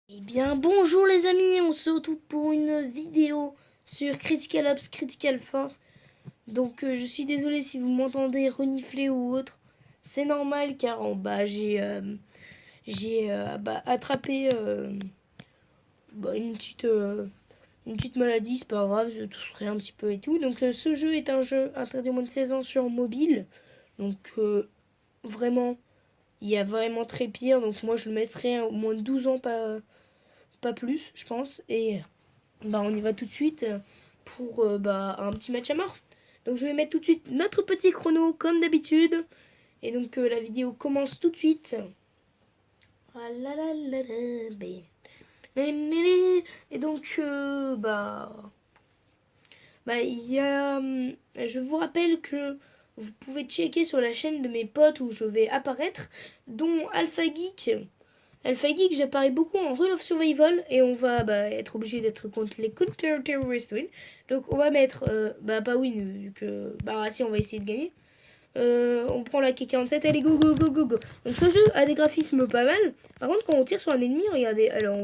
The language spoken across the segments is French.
Eh bien bonjour les amis, on se retrouve pour une vidéo sur Critical Ops, Critical Force. Donc je suis désolé si vous m'entendez renifler ou autre. C'est normal car j'ai attrapé une petite maladie, c'est pas grave, je tousserai un petit peu et tout. Donc ce jeu est un jeu interdit aux moins de 16 ans sur mobile. Donc vraiment, il y a vraiment très pire. Donc moi je le mettrais au moins de 12 ans, pas plus, je pense. Et on y va tout de suite pour un petit match à mort. Donc je vais mettre tout de suite notre petit chrono comme d'habitude. Et donc la vidéo commence tout de suite. Et donc je vous rappelle que vous pouvez checker sur la chaîne de mes potes où je vais apparaître, dont Alpha Geek. Alpha Geek, j'apparais beaucoup en Rule of Survival et on va être obligé d'être contre les counter-terrorists win. Donc on va mettre, pas win, vu que, si on va essayer de gagner. On prend la K47, allez go go go go go. Donc ce jeu a des graphismes pas mal. Par contre quand on tire sur un ennemi, regardez, alors on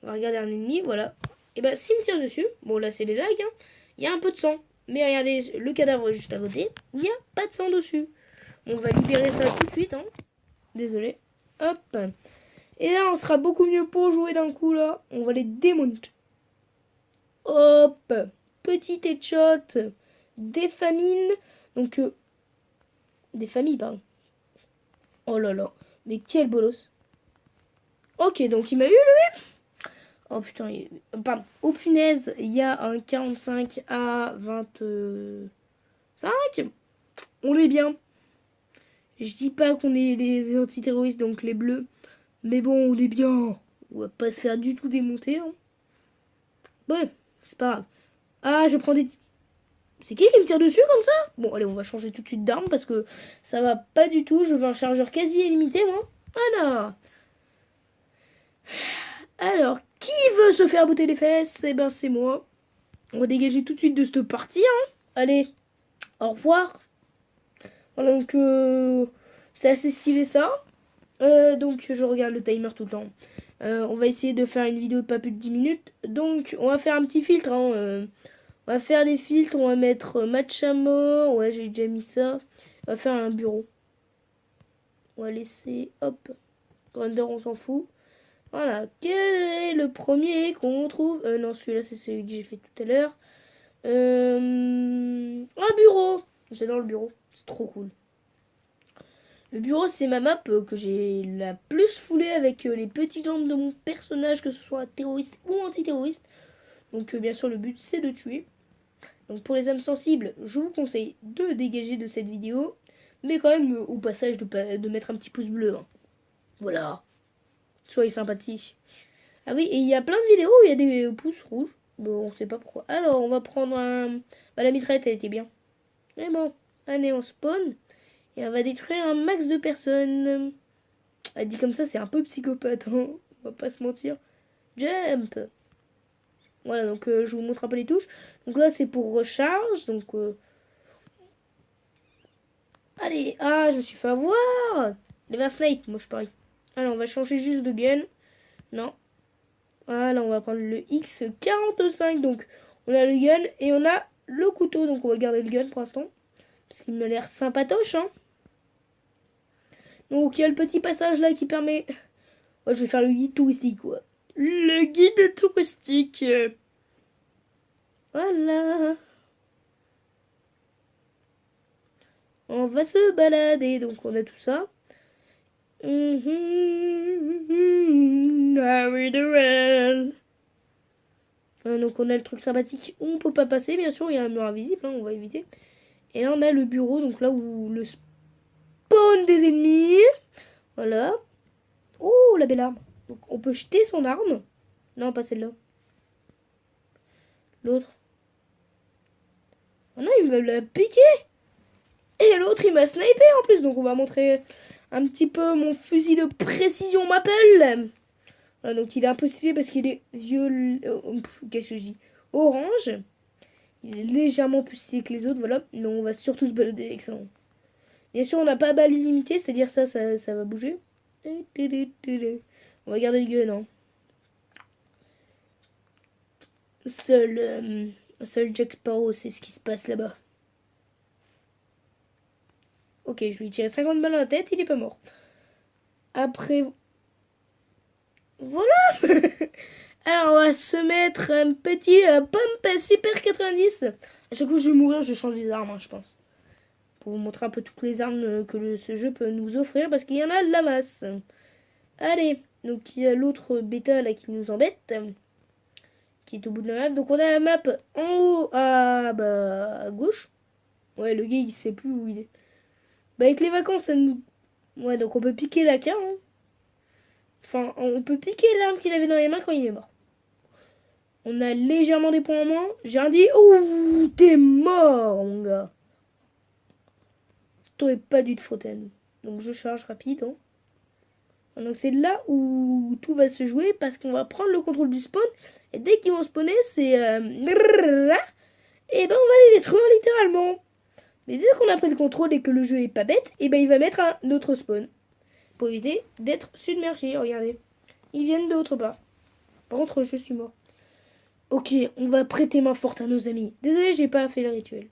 va regarder un ennemi, voilà. Et si me tire dessus, bon là c'est les lags, hein, il y a un peu de sang. Mais regardez, le cadavre juste à côté, il n'y a pas de sang dessus. On va libérer ça tout de suite, hein. Désolé. Hop. Et là, on sera beaucoup mieux pour jouer d'un coup, là. On va les démonter. Hop. Petit headshot. Des famines. Donc, des familles, pardon. Oh là là. Mais quel bolos. Ok, donc il m'a eu, lui. Oh putain. Pardon. Oh punaise, il y a un 45 à 25. On est bien. Je dis pas qu'on est des antiterroristes, donc les bleus. Mais bon, on est bien. On va pas se faire du tout démonter, hein. Ouais, c'est pas grave. Ah, je prends des... C'est qui me tire dessus comme ça? Bon, allez, on va changer tout de suite d'arme parce que ça va pas du tout. Je veux un chargeur quasi illimité, moi. Alors, qui veut se faire botter les fesses? Eh ben, c'est moi. On va dégager tout de suite de cette partie, hein. Allez, au revoir. Voilà, donc, c'est assez stylé ça. Donc, je regarde le timer tout le temps. On va essayer de faire une vidéo de pas plus de 10 minutes. Donc, on va faire un petit filtre, hein. On va faire des filtres, on va mettre match à mort. Ouais, j'ai déjà mis ça. On va faire un bureau. On va laisser, hop, Grindr, on s'en fout. Voilà, quel est le premier qu'on trouve? Non, celui-là, c'est celui que j'ai fait tout à l'heure. Un bureau. J'adore le bureau, c'est trop cool. Le bureau, c'est ma map que j'ai la plus foulée avec les petites jambes de mon personnage, que ce soit terroriste ou antiterroriste. Donc, bien sûr, le but, c'est de tuer. Donc pour les âmes sensibles, je vous conseille de dégager de cette vidéo, mais quand même au passage de mettre un petit pouce bleu, hein. Voilà, soyez sympathiques. Ah oui, et il y a plein de vidéos où il y a des pouces rouges. Bon, on sait pas pourquoi. Alors, on va prendre un... la mitraillette, elle était bien. Mais bon, allez, on spawn, et on va détruire un max de personnes. Elle dit comme ça, c'est un peu psychopathe, hein. On va pas se mentir. Jump. Voilà, donc je vous montre un peu les touches. Donc là, c'est pour recharge, donc... Allez, ah, je me suis fait avoir. Il y avait un snipe, moi je parie. Alors, on va changer juste de gun. Non. Voilà, on va prendre le X45. Donc, on a le gun et on a le couteau. Donc, on va garder le gun pour l'instant. Parce qu'il me l'air sympatoche, hein. Donc, il y a le petit passage là qui permet... Ouais, je vais faire le guide touristique, quoi. Le guide touristique. Voilà. On va se balader. Donc, on a tout ça. Donc on a le truc sympathique où on peut pas passer, bien sûr, il y a un mur invisible, hein, on va éviter. Et là on a le bureau, donc là où le spawn des ennemis. Voilà. Oh, la belle arme. Donc on peut jeter son arme. Non, pas celle-là. L'autre. Oh non, il me l'a piqué. Et l'autre, il m'a snipé en plus. Donc on va montrer un petit peu mon fusil de précision m'appelle. Voilà, donc il est un peu stylé parce qu'il est violet. Qu'est-ce que je dis? Orange. Il est légèrement plus stylé que les autres, voilà. Non, on va surtout se balader avec ça. Bien sûr, on n'a pas balle illimitée, c'est-à-dire ça va bouger. On va garder le gun, hein. Seul Jack Sparrow sait ce qui se passe là-bas. Ok, je lui ai tiré 50 balles dans la tête, il est pas mort. Après... Voilà. Alors, on va se mettre un petit Pump Super 90. À chaque fois que je vais mourir, je change les armes, hein, je pense. Pour vous montrer un peu toutes les armes que ce jeu peut nous offrir, parce qu'il y en a de la masse. Allez, donc il y a l'autre bêta là qui nous embête. Qui est au bout de la map. Donc on a la map en haut à gauche. Ouais, le gars il sait plus où il est. Bah avec les vacances, ça nous... Ouais, donc on peut piquer la carte. Hein. Enfin, on peut piquer l'arme qu'il avait dans les mains quand il est mort. On a légèrement des points en moins. J'ai un dit... Ouh, t'es mort, mon gars. T'aurais pas dû te frotter à nous. Donc je charge rapide. Hein. Donc c'est là où tout va se jouer parce qu'on va prendre le contrôle du spawn. Et dès qu'ils vont spawner, c'est... et ben on va les détruire littéralement. Mais vu qu'on a pris le contrôle et que le jeu est pas bête, et ben il va mettre un autre spawn. Pour éviter d'être submergé. Regardez. Ils viennent d'autre part. Par contre, je suis mort. Ok, on va prêter main forte à nos amis. Désolé, j'ai pas fait le rituel.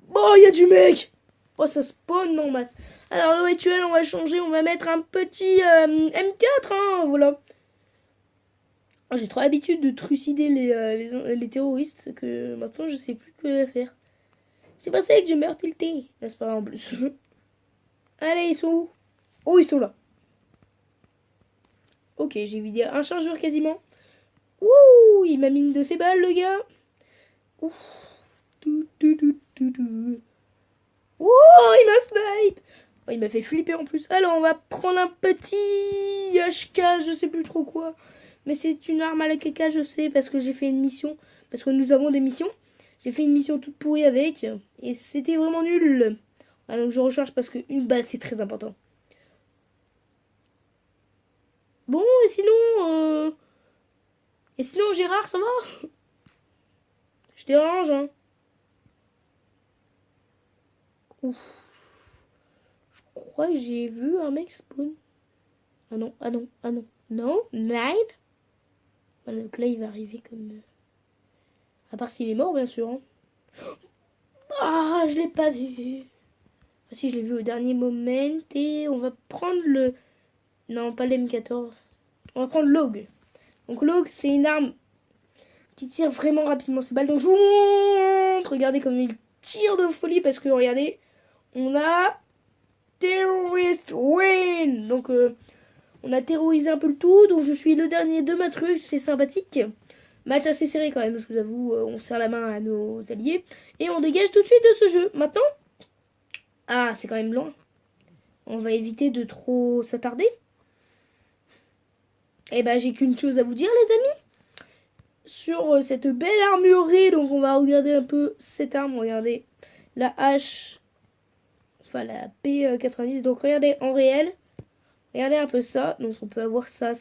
Bon, il y a du mec. Oh, ça spawn en masse. Alors, le rituel, on va changer. On va mettre un petit M4. Hein, voilà. Oh, j'ai trop l'habitude de trucider les terroristes que maintenant, je sais plus que faire. C'est pour ça que je meurs tilté. N'est-ce pas, en plus. Allez, ils sont où? Oh, ils sont là. Ok, j'ai vidé un chargeur quasiment. Ouh, il m'a mis une de ses balles, le gars. Ouh. Ouh, il m'a snipe. Oh, il m'a fait flipper en plus. Alors, on va prendre un petit HK, je sais plus trop quoi. Mais c'est une arme à la caca, je sais, parce que j'ai fait une mission. Parce que nous avons des missions. J'ai fait une mission toute pourrie avec. Et c'était vraiment nul. Ah, donc je recharge parce qu'une balle, c'est très important. Bon, et sinon... Et sinon, Gérard, ça va? Je dérange, hein. Ouf. Je crois que j'ai vu un mec spawn. Ah non, ah non, ah non. Non, nine. Voilà, donc là, il va arriver comme... À part s'il est mort, bien sûr. Hein. Ah, je l'ai pas vu. Ah si, je l'ai vu au dernier moment. Et on va prendre le... Non, pas l'M14. On va prendre l'Og. Donc l'Og, c'est une arme qui tire vraiment rapidement ses balles. Donc je vous montre. Regardez comme il tire de folie. Parce que, regardez, on a... Terrorist win. Donc, on a terrorisé un peu le tout. Donc, je suis le dernier de ma truc. C'est sympathique. Match assez serré quand même, je vous avoue. On serre la main à nos alliés. Et on dégage tout de suite de ce jeu. Maintenant... Ah, c'est quand même loin. On va éviter de trop s'attarder. Et ben, j'ai qu'une chose à vous dire, les amis. Sur cette belle armurerie. Donc, on va regarder un peu cette arme. Regardez la hache. Enfin, la P90. Donc, regardez en réel. Regardez un peu ça. Donc, on peut avoir ça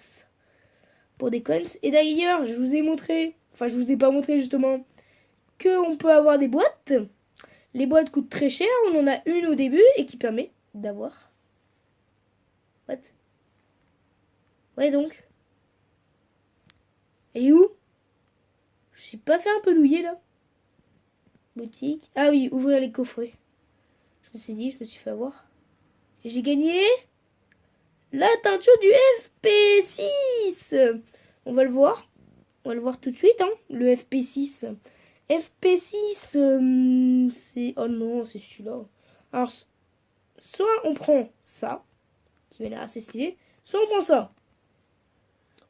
pour des coins. Et d'ailleurs, je vous ai montré, enfin, je vous ai pas montré justement, qu'on peut avoir des boîtes. Les boîtes coûtent très cher. On en a une au début et qui permet d'avoir... What? Ouais, donc. Elle est où? Je suis pas fait un peu douiller, là? Boutique. Ah oui, ouvrir les coffrets. Je me suis dit, je me suis fait avoir. Et j'ai gagné la teinture du FP6. On va le voir. On va le voir tout de suite, hein, le FP6. FP6, c'est... Oh non, c'est celui-là. Alors, soit on prend ça, qui m'a l'air assez stylé, soit on prend ça.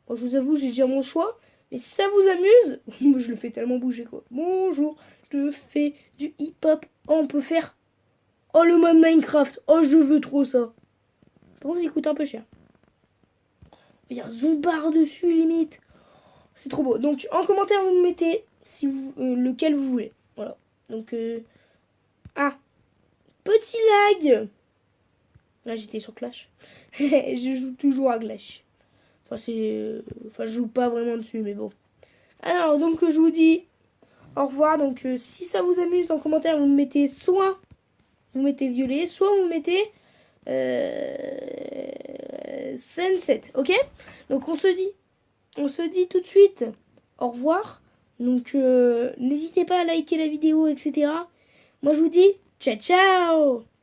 Bon, je vous avoue, j'ai déjà mon choix. Mais si ça vous amuse, je le fais tellement bouger, quoi. Bonjour, je fais du hip-hop. Oh, on peut faire... Oh, le mode Minecraft. Oh, je veux trop ça. Par contre, il coûte un peu cher. Il y a un zombar dessus, limite. C'est trop beau. Donc, en commentaire, vous me mettez si vous, lequel vous voulez. Voilà. Donc, ah, petit lag. Là, j'étais sur Clash. Je joue toujours à Clash. Enfin, je joue pas vraiment dessus, mais bon. Alors, donc, je vous dis au revoir. Donc, si ça vous amuse, en commentaire, vous me mettez soit vous mettez violet, soit vous mettez sunset. Ok? Donc, on se dit on se dit tout de suite au revoir. Donc n'hésitez pas à liker la vidéo, etc. Moi je vous dis ciao ciao.